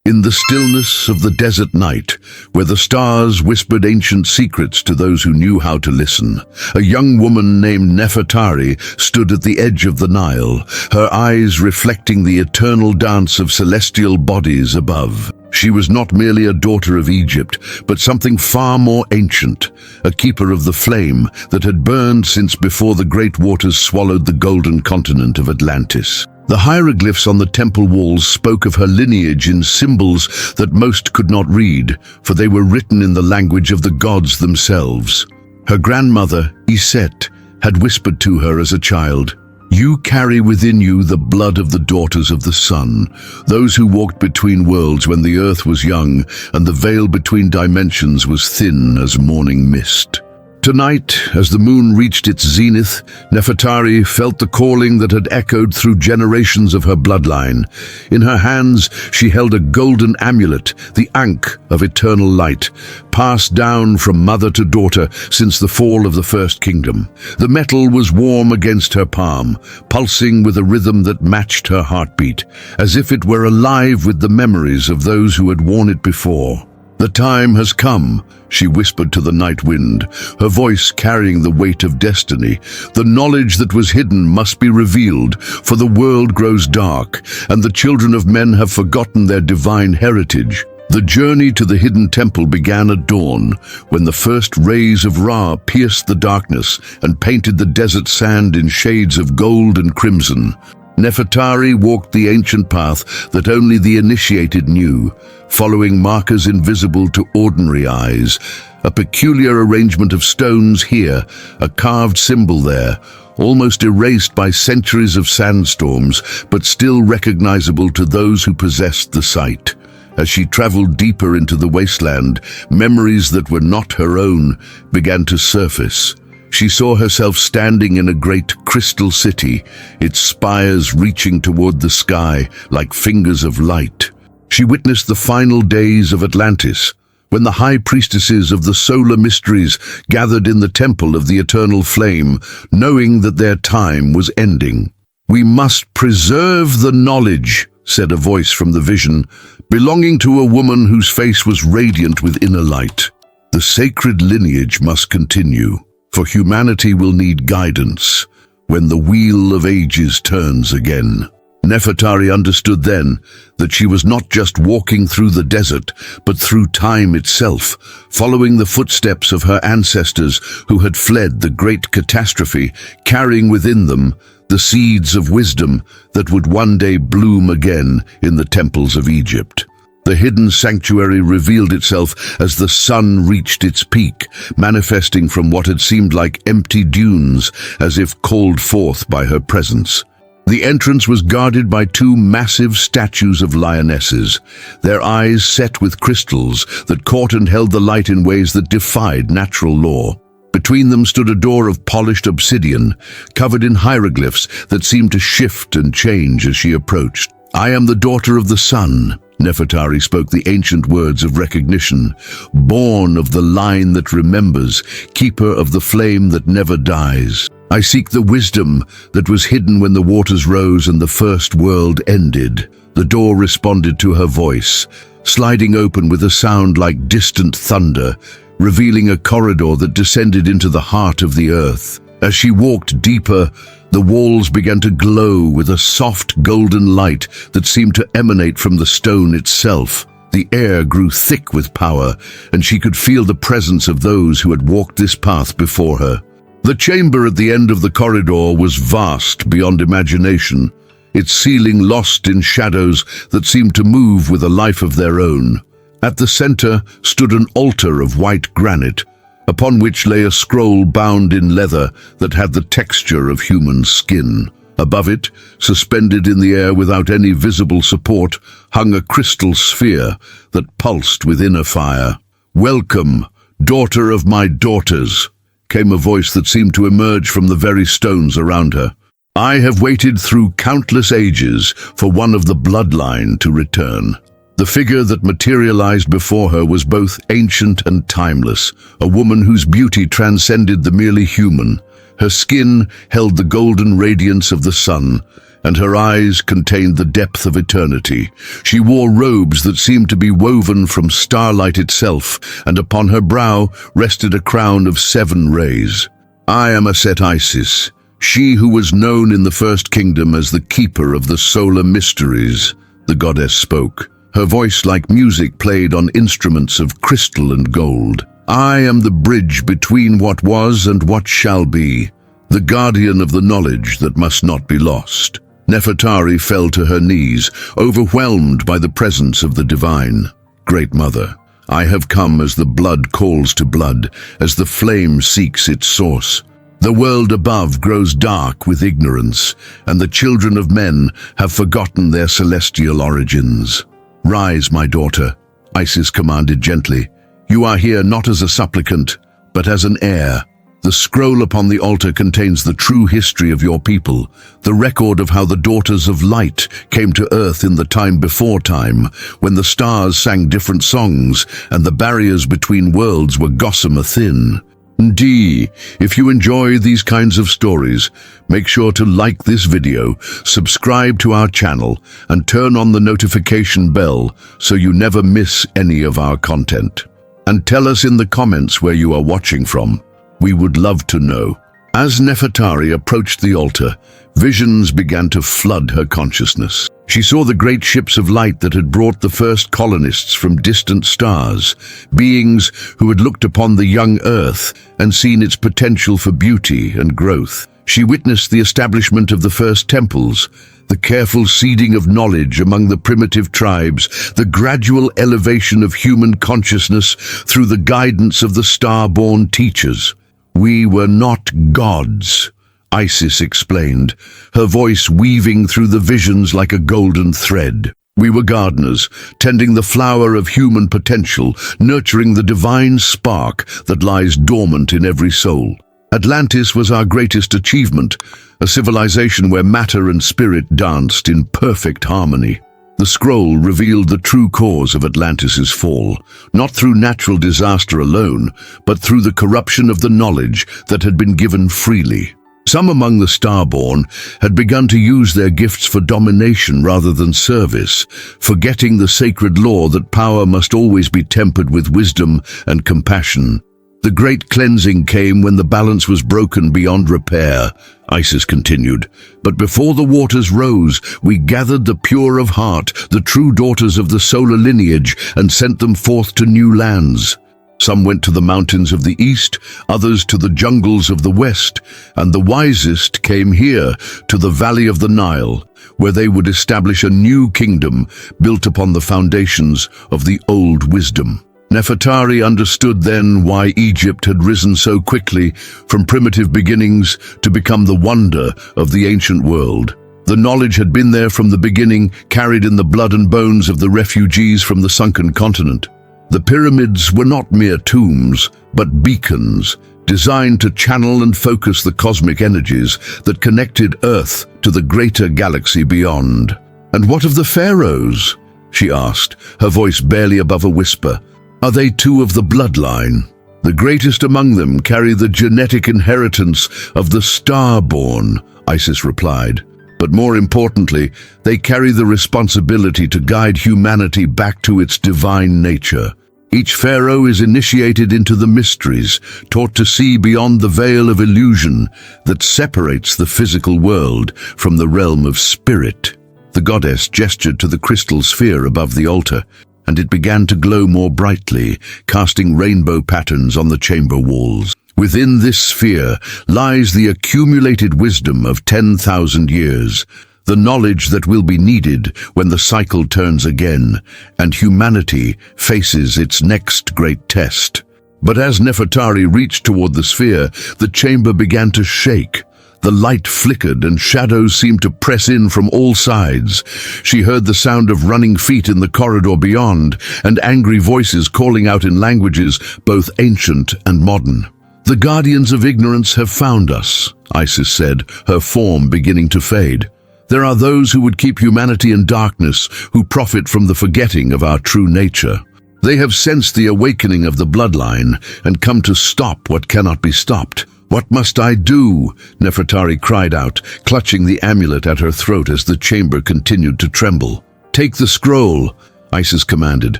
In the stillness of the desert night, where the stars whispered ancient secrets to those who knew how to listen, a young woman named Nefertari stood at the edge of the Nile, her eyes reflecting the eternal dance of celestial bodies above. She was not merely a daughter of Egypt, but something far more ancient, a keeper of the flame that had burned since before the great waters swallowed the golden continent of Atlantis. The hieroglyphs on the temple walls spoke of her lineage in symbols that most could not read, for they were written in the language of the gods themselves. Her grandmother, Iset, had whispered to her as a child, "You carry within you the blood of the daughters of the sun, those who walked between worlds when the earth was young and the veil between dimensions was thin as morning mist." Tonight, as the moon reached its zenith, Nefertari felt the calling that had echoed through generations of her bloodline. In her hands, she held a golden amulet, the Ankh of eternal light, passed down from mother to daughter since the fall of the First Kingdom. The metal was warm against her palm, pulsing with a rhythm that matched her heartbeat, as if it were alive with the memories of those who had worn it before. "The time has come," she whispered to the night wind, her voice carrying the weight of destiny. "The knowledge that was hidden must be revealed, for the world grows dark, and the children of men have forgotten their divine heritage." The journey to the hidden temple began at dawn, when the first rays of Ra pierced the darkness and painted the desert sand in shades of gold and crimson. Nefertari walked the ancient path that only the initiated knew, following markers invisible to ordinary eyes. A peculiar arrangement of stones here, a carved symbol there, almost erased by centuries of sandstorms, but still recognizable to those who possessed the sight. As she traveled deeper into the wasteland, memories that were not her own began to surface. She saw herself standing in a great crystal city, its spires reaching toward the sky like fingers of light. She witnessed the final days of Atlantis, when the high priestesses of the solar mysteries gathered in the temple of the eternal flame, knowing that their time was ending. "We must preserve the knowledge," said a voice from the vision, belonging to a woman whose face was radiant with inner light. "The sacred lineage must continue, for humanity will need guidance when the wheel of ages turns again." Nefertari understood then that she was not just walking through the desert, but through time itself, following the footsteps of her ancestors who had fled the great catastrophe, carrying within them the seeds of wisdom that would one day bloom again in the temples of Egypt. The hidden sanctuary revealed itself as the sun reached its peak, manifesting from what had seemed like empty dunes, as if called forth by her presence. The entrance was guarded by two massive statues of lionesses, their eyes set with crystals that caught and held the light in ways that defied natural law. Between them stood a door of polished obsidian, covered in hieroglyphs that seemed to shift and change as she approached. "I am the daughter of the sun," Nefertari spoke the ancient words of recognition, "born of the line that remembers, keeper of the flame that never dies. I seek the wisdom that was hidden when the waters rose and the first world ended." The door responded to her voice, sliding open with a sound like distant thunder, revealing a corridor that descended into the heart of the earth. As she walked deeper, the walls began to glow with a soft golden light that seemed to emanate from the stone itself. The air grew thick with power, and she could feel the presence of those who had walked this path before her. The chamber at the end of the corridor was vast beyond imagination, its ceiling lost in shadows that seemed to move with a life of their own. At the center stood an altar of white granite, upon which lay a scroll bound in leather that had the texture of human skin. Above it, suspended in the air without any visible support, hung a crystal sphere that pulsed with inner fire. "Welcome, daughter of my daughters," came a voice that seemed to emerge from the very stones around her. "I have waited through countless ages for one of the bloodline to return." The figure that materialized before her was both ancient and timeless, a woman whose beauty transcended the merely human. Her skin held the golden radiance of the sun, and her eyes contained the depth of eternity. She wore robes that seemed to be woven from starlight itself, and upon her brow rested a crown of 7 rays. "I am Aset Isis, she who was known in the First Kingdom as the keeper of the solar mysteries," the goddess spoke. Her voice like music played on instruments of crystal and gold. "I am the bridge between what was and what shall be, the guardian of the knowledge that must not be lost." Nefertari fell to her knees, overwhelmed by the presence of the divine. "Great Mother, I have come as the blood calls to blood, as the flame seeks its source. The world above grows dark with ignorance, and the children of men have forgotten their celestial origins. Rise, my daughter," Isis commanded gently. "You are here not as a supplicant, but as an heir. The scroll upon the altar contains the true history of your people, the record of how the daughters of light came to earth in the time before time, when the stars sang different songs and the barriers between worlds were gossamer thin. If you enjoy these kinds of stories, make sure to like this video, subscribe to our channel, and turn on the notification bell so you never miss any of our content. And tell us in the comments where you are watching from. We would love to know. As Nefertari approached the altar, visions began to flood her consciousness. She saw the great ships of light that had brought the first colonists from distant stars, beings who had looked upon the young Earth and seen its potential for beauty and growth. She witnessed the establishment of the first temples, the careful seeding of knowledge among the primitive tribes, the gradual elevation of human consciousness through the guidance of the star-born teachers. "We were not gods," Isis explained, her voice weaving through the visions like a golden thread. "We were gardeners, tending the flower of human potential, nurturing the divine spark that lies dormant in every soul. Atlantis was our greatest achievement, a civilization where matter and spirit danced in perfect harmony." The scroll revealed the true cause of Atlantis's fall, not through natural disaster alone, but through the corruption of the knowledge that had been given freely. Some among the starborn had begun to use their gifts for domination rather than service, forgetting the sacred law that power must always be tempered with wisdom and compassion. "The great cleansing came when the balance was broken beyond repair," Isis continued. "But before the waters rose, we gathered the pure of heart, the true daughters of the solar lineage, and sent them forth to new lands. Some went to the mountains of the east, others to the jungles of the west, and the wisest came here, to the valley of the Nile, where they would establish a new kingdom built upon the foundations of the old wisdom." Nefertari understood then why Egypt had risen so quickly from primitive beginnings to become the wonder of the ancient world. The knowledge had been there from the beginning, carried in the blood and bones of the refugees from the sunken continent. The pyramids were not mere tombs, but beacons, designed to channel and focus the cosmic energies that connected Earth to the greater galaxy beyond. "And what of the pharaohs?" she asked, her voice barely above a whisper. "Are they too of the bloodline?" "The greatest among them carry the genetic inheritance of the star-born," Isis replied. "But more importantly, they carry the responsibility to guide humanity back to its divine nature. Each pharaoh is initiated into the mysteries, taught to see beyond the veil of illusion that separates the physical world from the realm of spirit." The goddess gestured to the crystal sphere above the altar, and it began to glow more brightly, casting rainbow patterns on the chamber walls. Within this sphere lies the accumulated wisdom of 10,000 years, the knowledge that will be needed when the cycle turns again, and humanity faces its next great test. But as Nefertari reached toward the sphere, the chamber began to shake. The light flickered and shadows seemed to press in from all sides. She heard the sound of running feet in the corridor beyond, and angry voices calling out in languages both ancient and modern. "The guardians of ignorance have found us," Isis said, her form beginning to fade. "There are those who would keep humanity in darkness, who profit from the forgetting of our true nature. They have sensed the awakening of the bloodline and come to stop what cannot be stopped. "What must I do?" Nefertari cried out, clutching the amulet at her throat as the chamber continued to tremble. "Take the scroll," Isis commanded,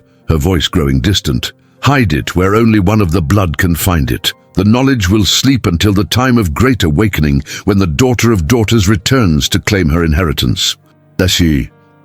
her voice growing distant. "Hide it where only one of the blood can find it. The knowledge will sleep until the time of great awakening, when the daughter of daughters returns to claim her inheritance."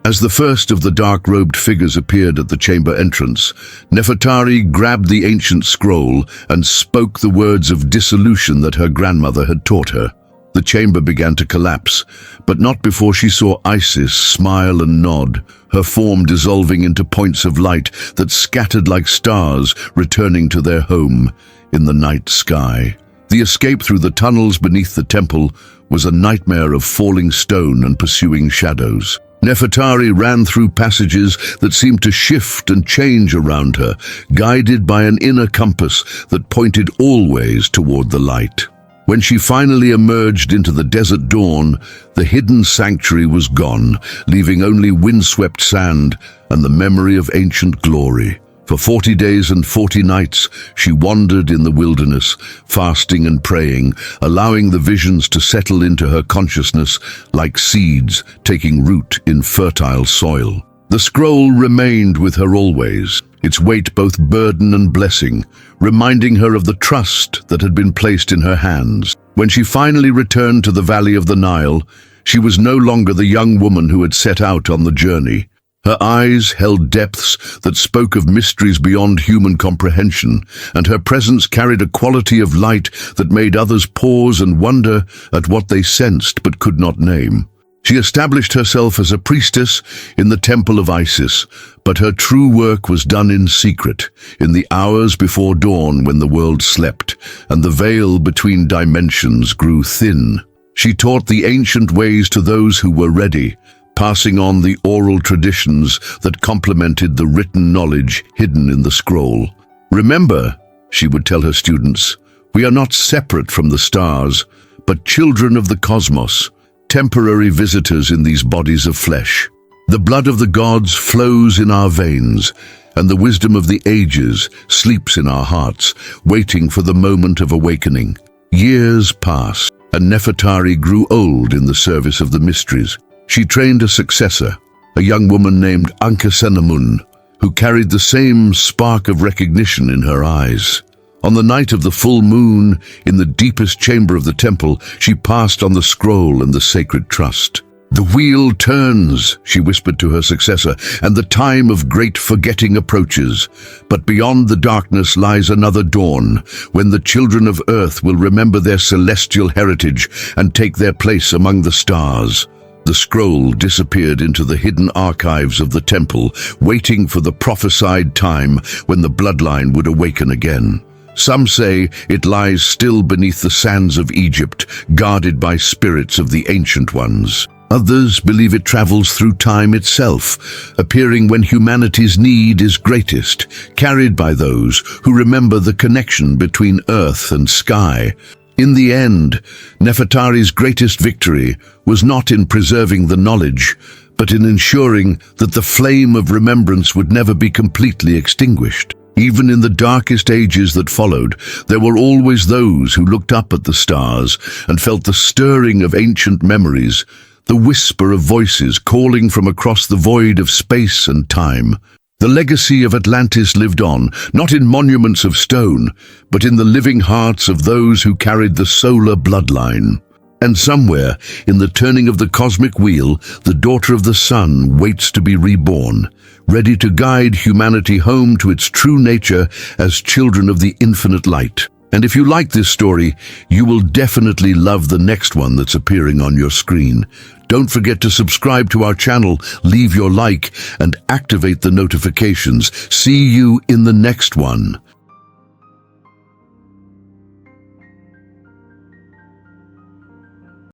As the first of the dark-robed figures appeared at the chamber entrance, Nefertari grabbed the ancient scroll and spoke the words of dissolution that her grandmother had taught her. The chamber began to collapse, but not before she saw Isis smile and nod, her form dissolving into points of light that scattered like stars, returning to their home in the night sky. The escape through the tunnels beneath the temple was a nightmare of falling stone and pursuing shadows. Nefertari ran through passages that seemed to shift and change around her, guided by an inner compass that pointed always toward the light. When she finally emerged into the desert dawn, the hidden sanctuary was gone, leaving only windswept sand and the memory of ancient glory. For 40 days and 40 nights, she wandered in the wilderness, fasting and praying, allowing the visions to settle into her consciousness like seeds taking root in fertile soil. The scroll remained with her always, its weight both burden and blessing, reminding her of the trust that had been placed in her hands. When she finally returned to the valley of the Nile, she was no longer the young woman who had set out on the journey. Her eyes held depths that spoke of mysteries beyond human comprehension, and her presence carried a quality of light that made others pause and wonder at what they sensed but could not name. She established herself as a priestess in the temple of Isis, but her true work was done in secret, in the hours before dawn when the world slept, and the veil between dimensions grew thin. She taught the ancient ways to those who were ready, passing on the oral traditions that complemented the written knowledge hidden in the scroll. "Remember," she would tell her students, "we are not separate from the stars, but children of the cosmos, temporary visitors in these bodies of flesh. The blood of the gods flows in our veins, and the wisdom of the ages sleeps in our hearts, waiting for the moment of awakening." Years passed, and Nefertari grew old in the service of the mysteries. She trained a successor, a young woman named Ankhesenamun, who carried the same spark of recognition in her eyes. On the night of the full moon, in the deepest chamber of the temple, she passed on the scroll and the sacred trust. "The wheel turns," she whispered to her successor, "and the time of great forgetting approaches. But beyond the darkness lies another dawn, when the children of earth will remember their celestial heritage and take their place among the stars." The scroll disappeared into the hidden archives of the temple, waiting for the prophesied time when the bloodline would awaken again. Some say it lies still beneath the sands of Egypt, guarded by spirits of the ancient ones. Others believe it travels through time itself, appearing when humanity's need is greatest, carried by those who remember the connection between earth and sky. In the end, Nefertari's greatest victory was not in preserving the knowledge, but in ensuring that the flame of remembrance would never be completely extinguished. Even in the darkest ages that followed, there were always those who looked up at the stars and felt the stirring of ancient memories, the whisper of voices calling from across the void of space and time. The legacy of Atlantis lived on, not in monuments of stone, but in the living hearts of those who carried the solar bloodline. And somewhere, in the turning of the cosmic wheel, the daughter of the sun waits to be reborn, ready to guide humanity home to its true nature as children of the infinite light. And if you like this story, you will definitely love the next one that's appearing on your screen. Don't forget to subscribe to our channel, leave your like, and activate the notifications. See you in the next one.